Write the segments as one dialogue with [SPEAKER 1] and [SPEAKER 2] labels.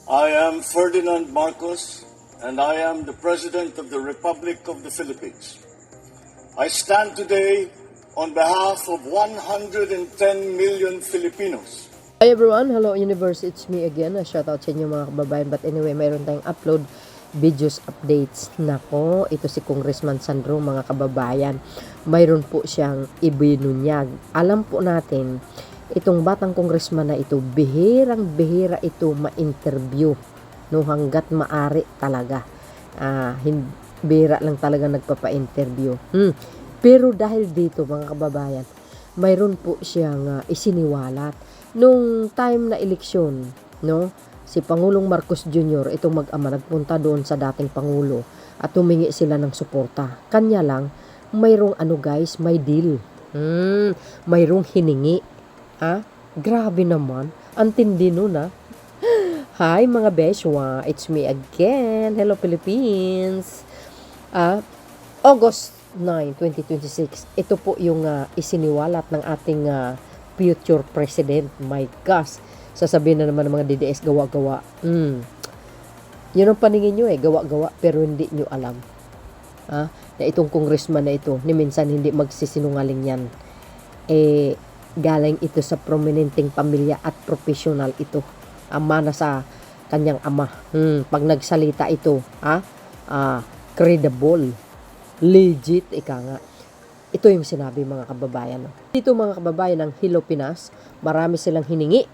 [SPEAKER 1] I am Ferdinand Marcos, and I am the President of the Republic of the Philippines. I stand today on behalf of 110 million Filipinos.
[SPEAKER 2] Hi everyone, hello universe, it's me again. Shoutout sa inyo mga kababayan. But anyway, mayroon tayong upload videos updates. Nako, ito si Congressman Sandro mga kababayan. Mayroon po siyang ibinunyag. Alam po natin, itong batang congressman na ito, bihirang-bihira ito ma-interview. No, hanggat maari talaga. Bihira lang talaga nagpapa-interview. Pero dahil dito mga kababayan, mayroon po siyang isiniwalat. Nung time na eleksyon, no, si Pangulong Marcos Jr., itong mag-ama, nagpunta doon sa dating Pangulo at humingi sila ng suporta. Kanya lang, mayroong guys, may deal. Mayroong hiningi. Grabe naman. Ang tindi nun Hi mga Beshwa, it's me again. Hello Philippines. August 9, 2026. Ito po yung isiniwalat ng ating future president. My gosh. Sasabihin na naman ng mga DDS, gawa-gawa. Yun ang paningin nyo gawa-gawa, pero hindi nyo alam. Na itong congressman na ito, ni minsan hindi magsisinungaling yan. Galing ito sa prominenteng pamilya at professional ito. Ama na sa kanyang ama. Pag nagsalita ito, credible, legit, ika nga. Ito yung sinabi mga kababayan. Dito mga kababayan ng Hello Pinas, marami silang hiningi.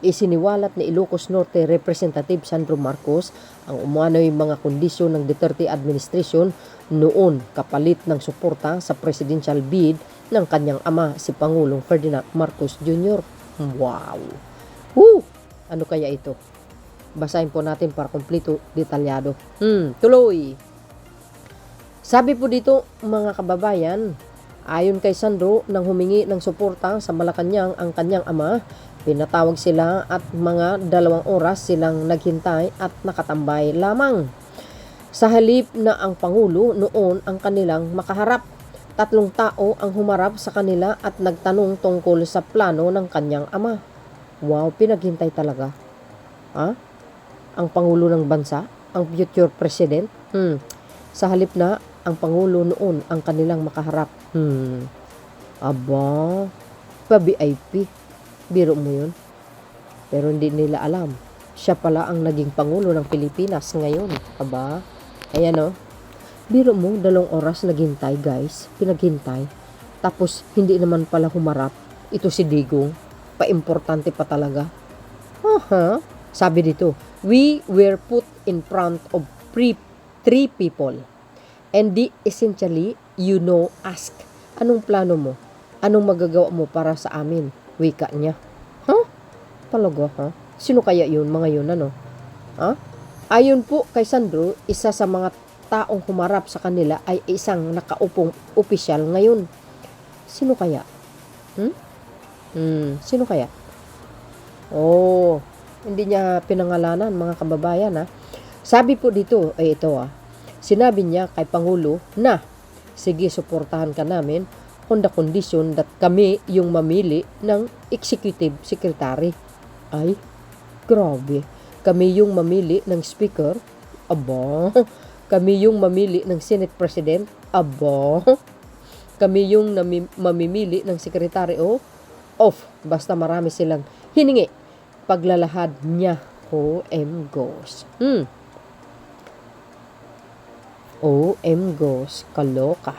[SPEAKER 2] Isiniwalat ni Ilocos Norte Representative Sandro Marcos ang umano'y mga kondisyon ng Duterte administration noon kapalit ng suporta sa presidential bid ng kanyang ama si Pangulong Ferdinand Marcos Jr. Wow! Ano kaya ito? Basahin po natin para kumpleto, detalyado. Tuloy! Sabi po dito mga kababayan, ayon kay Sandro, nang humingi ng suporta sa Malacanang ang kanyang ama, pinatawag sila at mga 2 oras silang naghintay at nakatambay lamang. Sa halip na ang Pangulo noon ang kanilang makaharap, 3 tao ang humarap sa kanila at nagtanong tungkol sa plano ng kanyang ama. Wow, pinaghintay talaga. Ang Pangulo ng bansa, ang future president. Sa halip na ang Pangulo noon ang kanilang makaharap. Aba, pa-VIP. Biro mo yun. Pero hindi nila alam. Siya pala ang naging Pangulo ng Pilipinas ngayon. Aba, ayan Biro mo, 2 oras naghintay guys. Pinaghintay. Tapos hindi naman pala humarap. Ito si Digong. Pa-importante pa talaga. Sabi dito, we were put in front of 3 people. And they essentially, ask, anong plano mo? Anong magagawa mo para sa amin? Wika niya. Talaga, Sino kaya yun? Mga yun, Ayon po kay Sandro, isa sa mga taong humarap sa kanila ay isang nakaupong opisyal ngayon. Sino kaya? Sino kaya? Hindi niya pinangalanan mga kababayan, Sabi po dito, sinabi niya kay Pangulo na, sige, suportahan ka namin on the condition that kami yung mamili ng executive secretary. Ay, grabe. Kami yung mamili ng speaker. Aba. Kami yung mamili ng Senate President. Aba. Kami yung mamimili ng Secretary of. Basta marami silang hiningi. Paglalahad niya. OM goes. OM goes. Kaloka.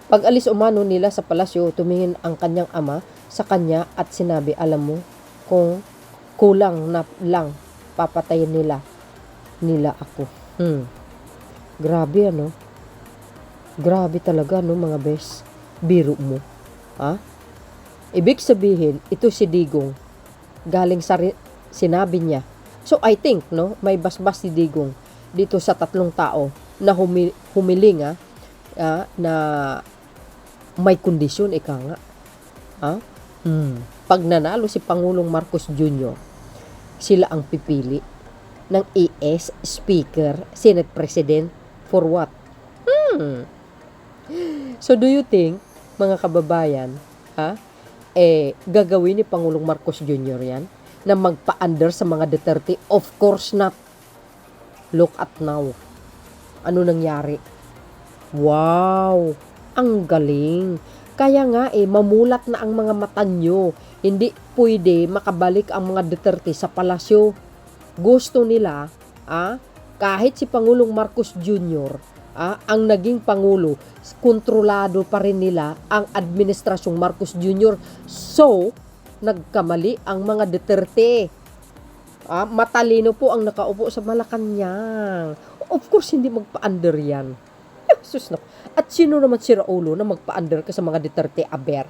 [SPEAKER 2] Pag alis umano nila sa palasyo, tumingin ang kanyang ama sa kanya at sinabi, alam mo, kung kulang na lang, papatayin nila ako. Grabe Grabe talaga mga bes. Biro mo. Ibig sabihin, ito si Digong. Galing sa sinabi niya. So I think, may basbas si Digong dito sa 3 tao na humiling na may kondisyon, ika nga. Pag nanalo si Pangulong Marcos Jr., sila ang pipili ng ES, Speaker, Senate President, for what? So do you think, mga kababayan, gagawin ni Pangulong Marcos Jr. yan? Na magpa-under sa mga Duterte? Of course not. Look at now. Ano nangyari? Wow! Ang galing. Kaya nga mamulat na ang mga mata nyo. Hindi pwede makabalik ang mga Duterte sa palasyo. Gusto nila, kahit si Pangulong Marcos Jr., ang naging Pangulo, kontrolado pa rin nila ang administrasyong Marcos Jr. So, nagkamali ang mga Duterte. Matalino po ang nakaupo sa Malacanang. Of course, hindi magpa-under yan. Sus, no. At sino naman si Raulo na magpa-under ka sa mga Duterte aber?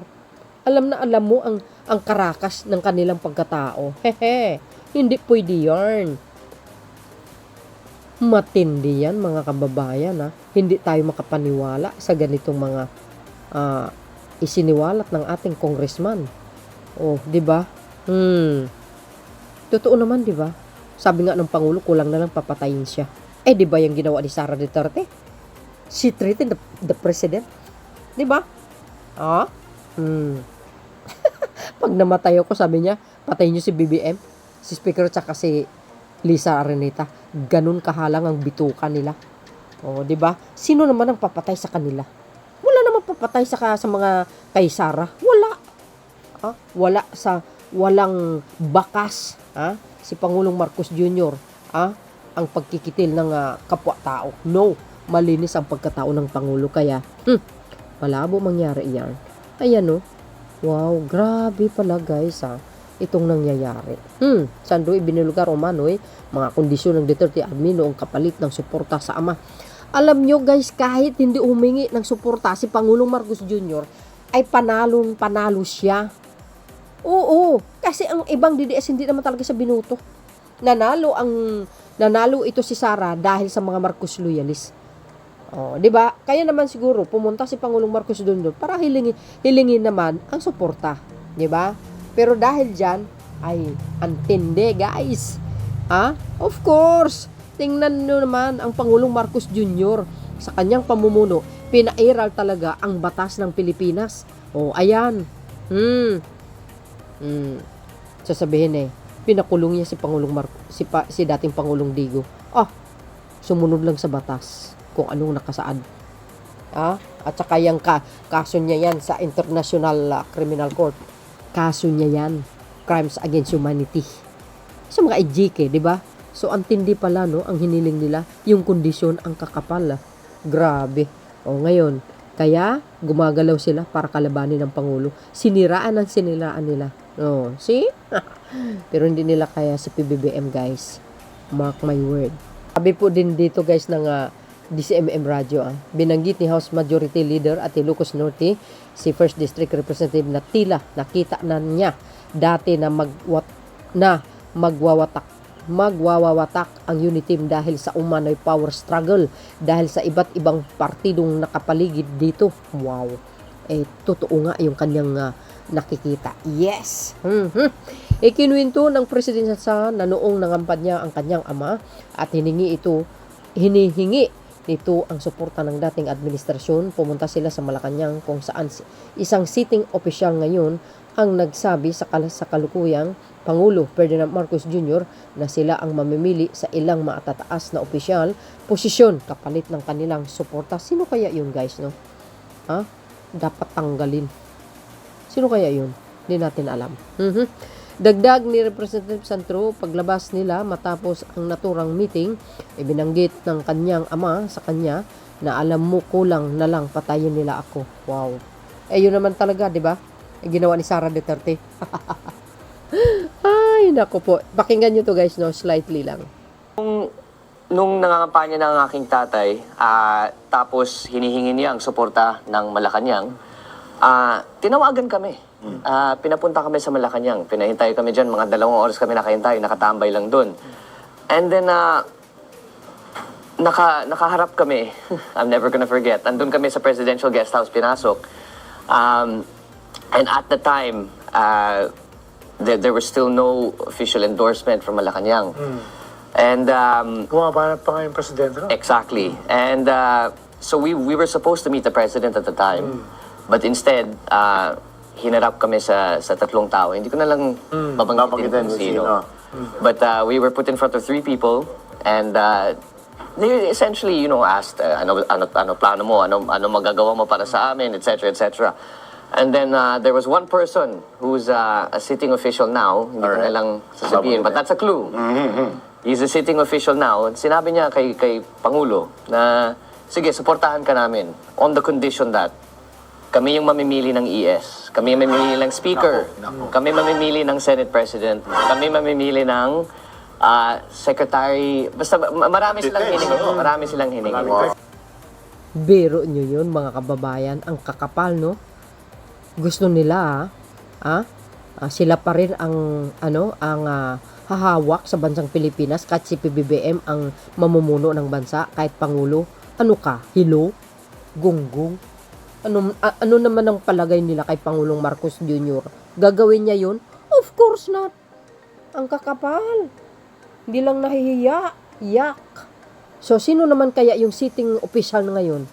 [SPEAKER 2] Alam na alam mo ang karakas ng kanilang pagkatao. Hehe, hindi pwede yarn. Matindi yan mga kababayan. Hindi tayo makapaniwala sa ganitong mga isiniwalat ng ating congressman. Oh, di ba? Totoo naman, di ba? Sabi nga ng Pangulo, kulang na lang papatayin siya. Di ba yung ginawa ni Sara Duterte? She treated the president. Di ba? Pag namatay ako, sabi niya, patayin niyo si BBM, si Speaker, tsaka si Lisa Araneta. Ganun kahalang ang bituka nila. Di ba? Sino naman ang papatay sa kanila? Wala namang papatay sa mga kay Sara. Wala. Wala walang bakas. Si Pangulong Marcos Jr. Ang pagkikitil ng kapwa-tao. No. Malinis ang pagkatao ng Pangulo. Kaya, malabo mangyari yan. Ayan, wow, grabe pala guys, itong nangyayari. Saan doon ibinulugar o manoy, mga kondisyon ng Duterte admin noong kapalit ng suporta sa ama. Alam nyo guys, kahit hindi humingi ng suporta si Pangulong Marcos Jr., ay panalo siya. Oo, kasi ang ibang DDS hindi naman talaga sa binuto. Nanalo ito si Sara dahil sa mga Marcos loyalist. 'Di ba? Kaya naman siguro pumunta si Pangulong Marcos Jr. para hilingin naman ang suporta, 'di ba? Pero dahil diyan ay antindi, guys. Of course. Tingnan niyo naman ang Pangulong Marcos Jr. sa kanyang pamumuno, pinairal talaga ang batas ng Pilipinas. Ayan. Sasabihin pinakulong niya si Pangulong si dating Pangulong Digo. Sumunod lang sa batas kung anong nakasaad. At saka yung kaso niya yan sa International Criminal Court. Kaso niya yan, crimes against humanity. Sa mga EJK, di ba? So, ang tindi pala, ang hiniling nila, yung kondisyon, ang kakapal. Grabe. Ngayon, kaya gumagalaw sila para kalabanin ng Pangulo. Siniraan nila. See? Pero hindi nila kaya si PBBM, guys. Mark my word. Sabi po din dito, guys, ng DCMM Radio, binanggit ni House Majority Leader at Ilocos Norte, si 1st District Representative na tila nakita na niya dati na magwawawatak ang unity team dahil sa umano'y power struggle dahil sa iba't ibang partidong nakapaligid dito. Wow. Totoo nga yung kanyang nakikita. Yes. Ikinuwento ng presidensya na noong nangampad niya ang kanyang ama at hinihingi nito ang suporta ng dating administrasyon. Pumunta sila sa Malacanang kung saan isang sitting official ngayon ang nagsabi sa kalukuyang Pangulo Ferdinand Marcos Jr. na sila ang mamimili sa ilang matataas na opisyal posisyon kapalit ng kanilang suporta. Sino kaya yun, guys, no? Dapat tanggalin. Sino kaya yun? Hindi natin alam. Dagdag ni Representative Santro, paglabas nila matapos ang naturang meeting, ibinanggit ng kanyang ama sa kanya na alam mo kulang na lang patayin nila ako. Wow. Yun naman talaga, di ba? Ginawa ni Sara Duterte. Ay, naku po. Pakinggan nyo to, guys, no? Slightly lang.
[SPEAKER 3] Nung nangangampanya ng aking tatay, tapos hinihingi niya ang suporta ng Malacanang, tinawagan kami. Pinapunta kami sa Malacanang. Pinahintay kami dyan. Mga 2 oras kami nakahintay. Nakatambay lang dun. And then, nakaharap kami. I'm never gonna forget. Andun kami sa Presidential Guest House, pinasok. And at the time, there was still no official endorsement from Malacanang. And
[SPEAKER 4] Bumabanat pa nga yung presidente, no?
[SPEAKER 3] exactly. And so we were supposed to meet the president at the time. But instead, hinarap kami sa 3 tao. Hindi ko na lang babanggitin kung sino. But we were put in front of 3 people. And they essentially, asked, ano plano mo, ano magagawa mo para sa amin, etc., etc. And then there was one person who's a sitting official now, hindi ko na lang sasabihin, but that's a clue. He's a sitting official now. Sinabi niya kay Pangulo na, sige, suportahan ka namin on the condition that kami yung mamimili ng ES, kami yung mamimili ng Speaker, kami mamimili ng Senate President, kami mamimili ng Secretary, basta marami silang hiningi. Marami silang hiningi.
[SPEAKER 2] Biro nyo yun, mga kababayan. Ang kakapal, no? Gusto nila, sila pa rin ang, hahawak sa bansang Pilipinas kahit si PBBM ang mamumuno ng bansa, kahit Pangulo. Ano ka? Hilo? Gunggong? Ano naman ang palagay nila kay Pangulong Marcos Jr.? Gagawin niya yun? Of course not. Ang kakapal. Hindi lang nahihiya. Yak. So, sino naman kaya yung sitting official ngayon?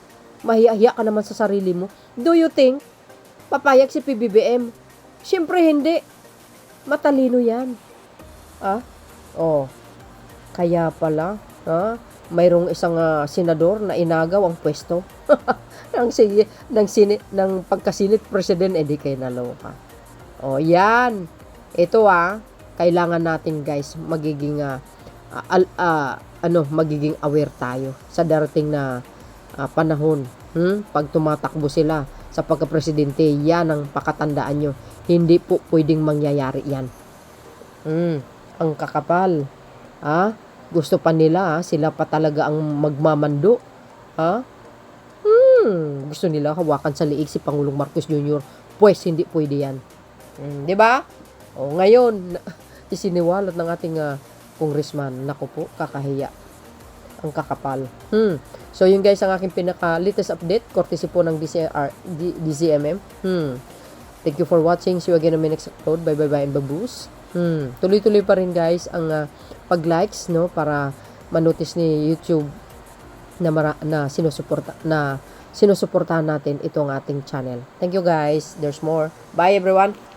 [SPEAKER 2] Mahiya ka naman sa sarili mo. Do you think papayag si PBBM? Siyempre hindi. Matalino yan. Kaya pala, mayroong isang senador na inagaw ang pwesto ng pagkasilip president, edi kay naloka. Yan. Ito kailangan natin guys magiging magiging aware tayo sa darating na panahon. Pag tumatakbo sila sa pagka-presidente, yan ang pakatandaan nyo. Hindi po pwedeng mangyayari yan. Ang kakapal. Gusto pa nila, sila pa talaga ang magmamando. Gusto nila hawakan sa liig si Pangulong Marcos Jr. Pues hindi pwede yan. 'Di ba? Ngayon isiniwalat ng ating congressman. Naku po, kakahiya. Ang kakapal. So yun guys ang aking pinaka latest update courtesy po ng DCMM. Thank you for watching. See you again on my next upload. Bye and baboos. Tuloy-tuloy pa rin guys ang pag-likes, no, para manotice ni YouTube na sinusuportahan natin itong ating channel. Thank you guys. There's more. Bye everyone.